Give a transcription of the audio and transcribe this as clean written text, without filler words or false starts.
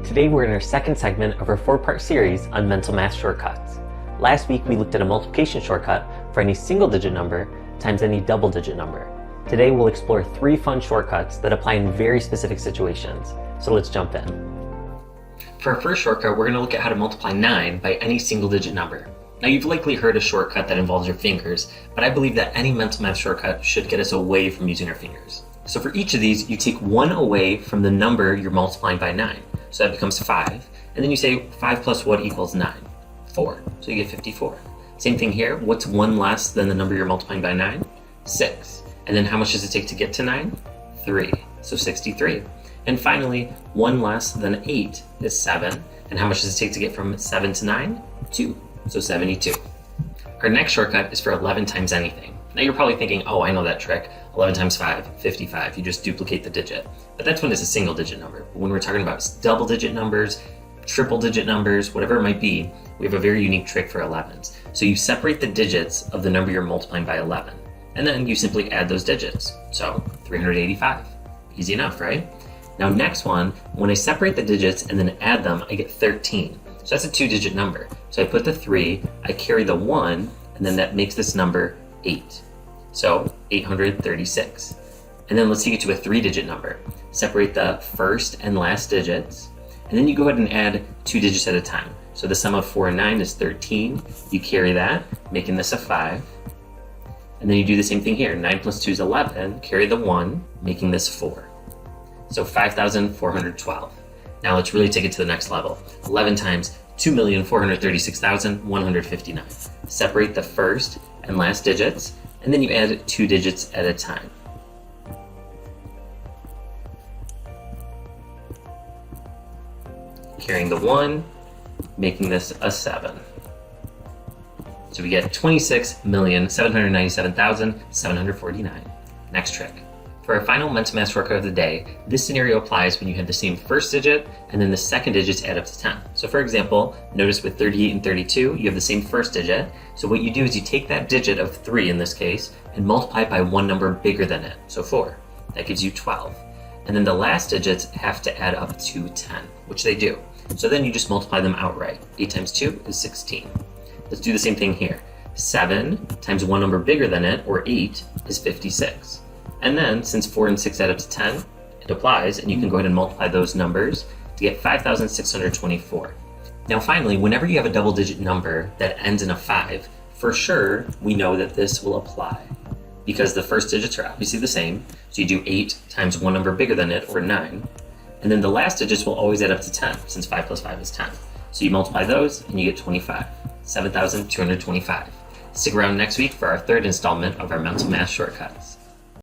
Today we're in our second segment of our 4-part series on mental math shortcuts. Last week we looked at a multiplication shortcut for any single-digit number times any double-digit number. Today we'll explore 3 fun shortcuts that apply in very specific situations. So let's jump in. For our first shortcut, we're going to look at how to multiply 9 by any single-digit number. Now you've likely heard a shortcut that involves your fingers, but I believe that any mental math shortcut should get us away from using our fingers. So for each of these, you take 1 away from the number you're multiplying by 9. So that becomes 5, and then you say 5 plus what equals 9? 4, so you get 54. Same thing here, what's 1 less than the number you're multiplying by 9? 6. And then how much does it take to get to 9? 3, so 63. And finally, 1 less than 8 is 7, and how much does it take to get from 7 to 9? 2, so 72. Our next shortcut is for 11 times anything. Now you're probably thinking, oh, I know that trick. 11 times 5, 55. You just duplicate the digit. But that's when it's a single digit number. But when we're talking about double digit numbers, triple digit numbers, whatever it might be, we have a very unique trick for 11s. So you separate the digits of the number you're multiplying by 11. And then you simply add those digits. So 385. Easy enough, right? Now next one, when I separate the digits and then add them, I get 13. So that's a 2-digit number. So I put the 3, I carry the 1, and then that makes this number 8. So 836. And then let's take it to a 3-digit number. Separate the first and last digits, and then you go ahead and add 2 digits at a time. So the sum of 4 and 9 is 13. You carry that, making this a 5. And then you do the same thing here. 9 plus 2 is 11. Carry the 1, making this 4. So 5,412. Now let's really take it to the next level. 11 times 2,436,159. Separate the first and last digits, and then you add 2 digits at a time. Carrying the 1, making this a 7. So we get 26,797,749. Next trick. For our final mental math shortcut of the day, this scenario applies when you have the same first digit and then the second digits add up to 10. So for example, notice with 38 and 32, you have the same first digit. So what you do is you take that digit of 3 in this case and multiply it by one number bigger than it, so 4. That gives you 12. And then the last digits have to add up to 10, which they do. So then you just multiply them outright. 8 times 2 is 16. Let's do the same thing here. 7 times one number bigger than it, or 8, is 56. And then, since 4 and 6 add up to 10, it applies, and you can go ahead and multiply those numbers to get 5,624. Now finally, whenever you have a double-digit number that ends in a 5, for sure, we know that this will apply. Because the first digits are obviously the same, so you do 8 times one number bigger than it, or 9. And then the last digits will always add up to 10, since 5 plus 5 is 10. So you multiply those, and you get 25. 7,225. Stick around next week for our 3rd installment of our mental math shortcuts.